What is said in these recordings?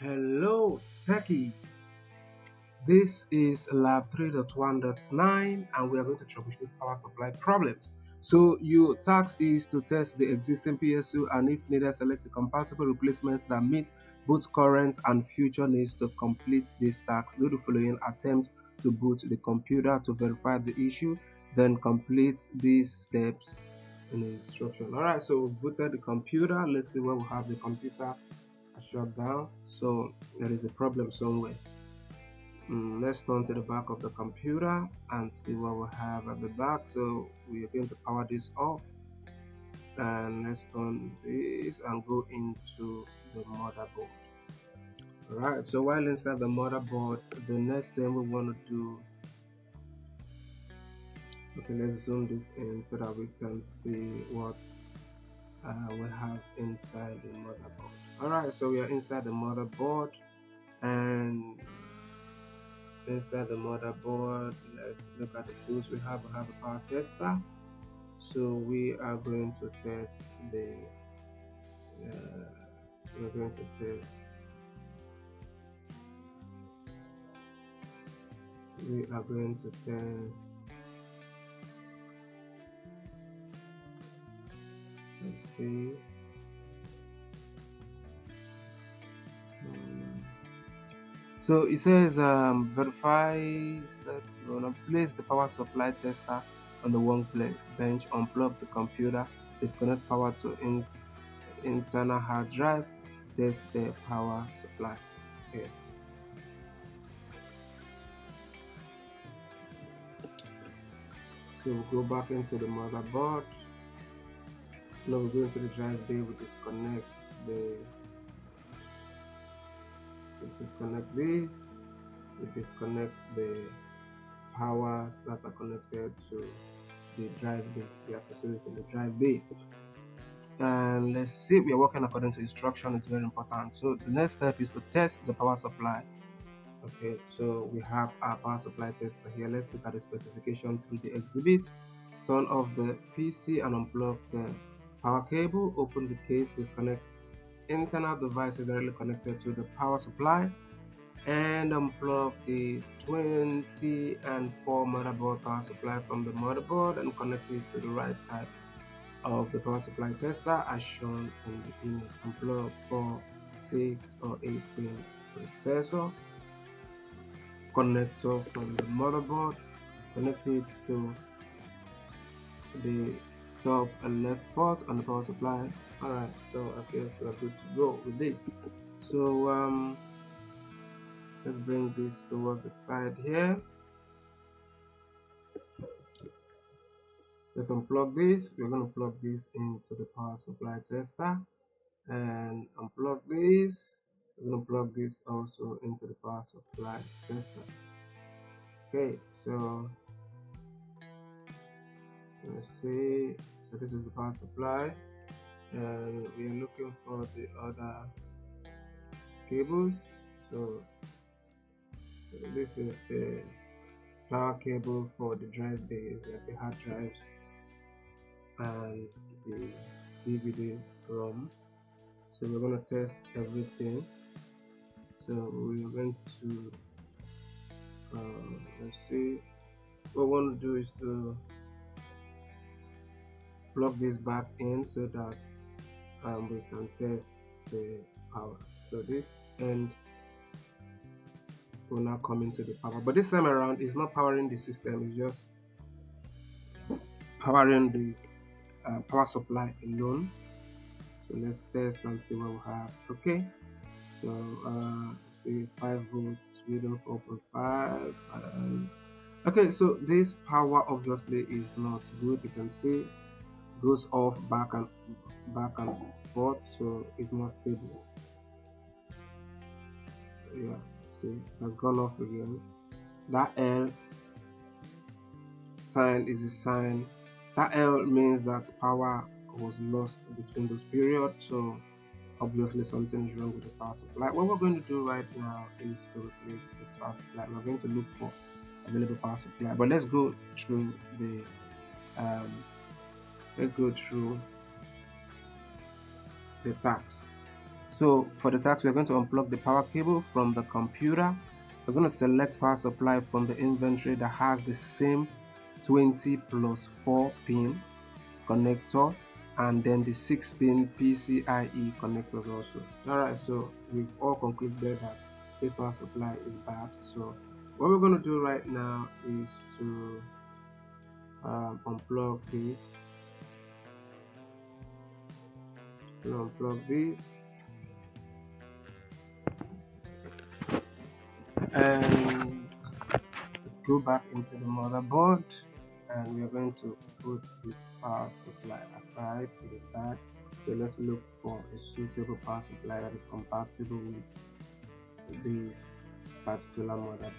Hello, techies. This is Lab 3.1.9 and we are going to troubleshoot power supply problems. So your task is to test the existing PSU and if needed select the compatible replacements that meet both current and future needs. To complete this task, do the following: attempt to boot the computer to verify the issue, then complete these steps in the instruction. Alright, so we've booted the computer. Let's see where we have the computer shut down. So there is a problem somewhere. Let's turn to the back of the computer and see what we have at the back. So we are going to power this off, and let's turn this and go into the motherboard. Alright, so while inside the motherboard, the next thing we want to do, okay, let's zoom this in so that we can see what we have inside the motherboard. Alright, so we are inside the motherboard, and inside the motherboard, let's look at the tools we have. We have a power tester, so we are going to test the we're going to test we are going to test let's see. So it says verify step. You want to place the power supply tester on the bench, unplug the computer, disconnect power to internal hard drive, test the power supply. Okay. So we'll go back into the motherboard. Now we go into the drive bay, we disconnect this, we disconnect the powers that are connected to the drive bay, the accessories in the drive bay. And let's see, we are working according to instruction. It's very important. So the next step is to test the power supply. Okay, so we have our power supply tester here. Let's look at the specification through the exhibit. Turn off the PC and unplug the power cable. Open the case, disconnect internal devices directly connected to the power supply, and unplug the 20 and 4 motherboard power supply from the motherboard and connect it to the right side of the power supply tester as shown in the image. Unplug 4, 6 or 8 pin processor connector from the motherboard, connect it to the top and left port on the power supply. Alright, so okay, so we're good to go with this. So let's bring this towards the side here. Let's unplug this. We're going to plug this into the power supply tester and unplug this. We're going to plug this also into the power supply tester. Okay, so let's see. So this is the power supply, and we are looking for the other cables. So this is the power cable for the drive bays, like the hard drives and the DVD ROM. So we're going to test everything. So we're going to let's see. What we want to do is to plug this back in so that we can test the power. So this end will now come into the power, but this time around it's not powering the system, it's just powering the power supply alone. So let's test and see what we have. Okay, so see 5 volts, reading 4.5. Okay, so this power obviously is not good. You can see goes off back and forth, so it's not stable. Yeah, see, it has gone off again. That L sign is a sign. That L means that power was lost between those periods, so obviously something is wrong with this power supply. What we're going to do right now is to replace this power supply. We're going to look for available power supply, but let's go through the tax. So for the task, we're going to unplug the power cable from the computer. We're going to select power supply from the inventory that has the same 20 plus 4 pin connector, and then the 6 pin PCIe connectors also. Alright, so we've all concluded that this power supply is bad. So what we're going to do right now is to unplug this. Unplug this and go back into the motherboard, and we are going to put this power supply aside to the side. So let's look for a suitable power supply that is compatible with this particular motherboard.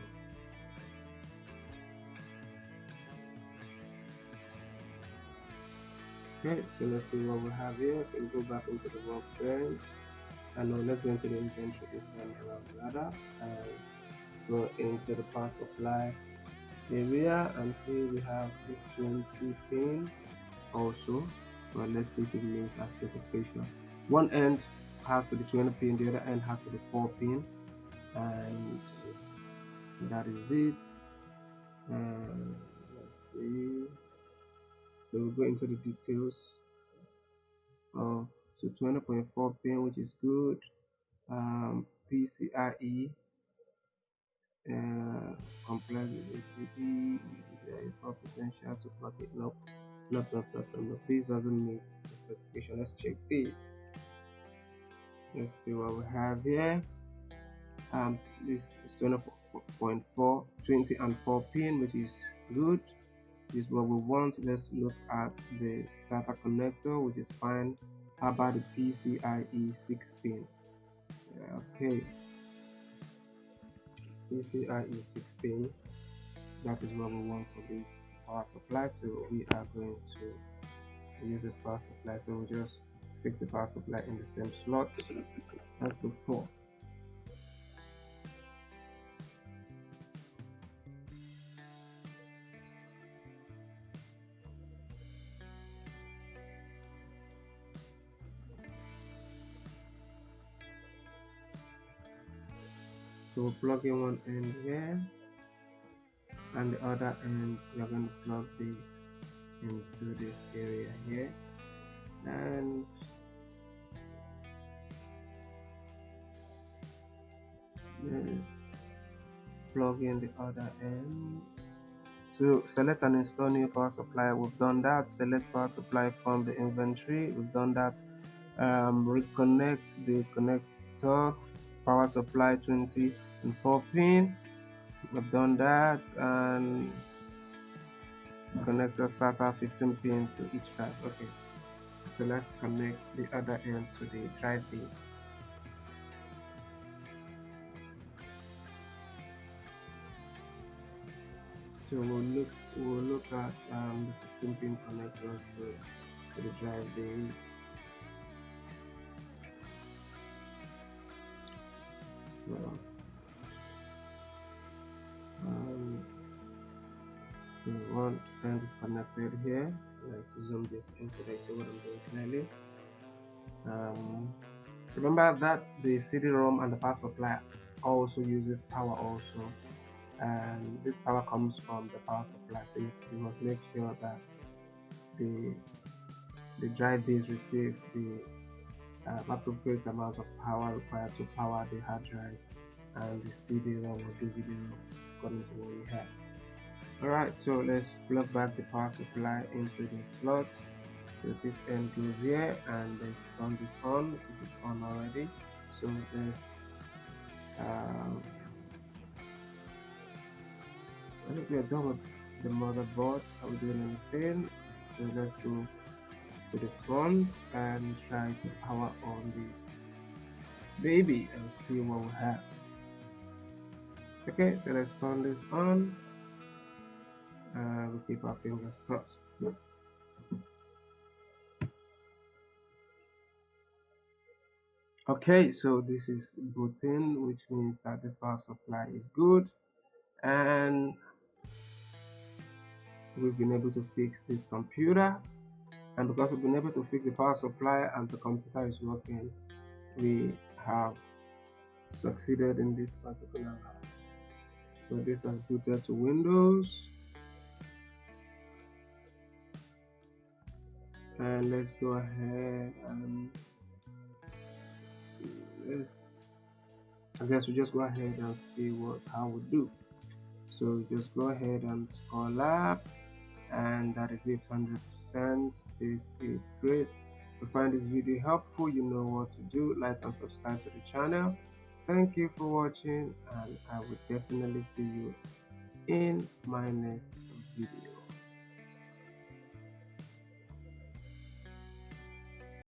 Okay, so let's see what we have here. So we go back into the workbench, and now let's go into the inventory this time around rather, and go into the power supply area and see we have this 20 pin also. But let's see if it meets our specification. One end has to be 20 pin, the other end has to be 4 pin, and that is it. Let's see. So we'll go into the details of so 20.4 pin, which is good. PCIe complex with HDD, is for potential to plug it. Nope. Nope. This doesn't meet the specification. Let's check this. Let's see what we have here. This is 20.4, 20 and 4 pin, which is good. This is what we want. Let's look at the SATA connector, which is fine. How about the PCIe 6 pin? Okay, PCIe 6 pin. That is what we want for this power supply. So we are going to use this power supply. So we just fix the power supply in the same slot as before. So we'll plug in one end here, and the other end we are going to plug this into this area here, and let's plug in the other end. So select and install new power supply. We've done that. Select power supply from the inventory. We've done that. Reconnect the connector, power supply 20 and 4 pin. We've done that, and connector SATA 15 pin to each drive. Okay, so let's connect the other end to the drive base. So we'll look at the 15 pin connectors to the drive base. So one end is connected here. Let's zoom this in so they see what I'm doing clearly. Remember that the CD-ROM and the power supply also uses power also, and this power comes from the power supply. So you must make sure that the drive base receive the appropriate amount of power required to power the hard drive, and the CD-ROM or DVD-ROM according to what we have. Alright, so let's plug back the power supply into the slot. So this end goes here, and let's turn this on. This is on already. So let's I think we are done with the motherboard. Are we doing anything? So let's go to the front and try to power on this baby and see what we have. Okay, so let's turn this on. We keep our fingers crossed. Okay, so this is booting, which means that this power supply is good, and we've been able to fix this computer. And because we've been able to fix the power supply and the computer is working, we have succeeded in this particular lab. So this has booted to Windows, and let's go ahead and let's, I guess we just go ahead and see how we do. So just go ahead and score lab, and that is it, 100%. This is great. If you find this video helpful, you know what to do. Like and subscribe to the channel. Thank you for watching, and I will definitely see you in my next video.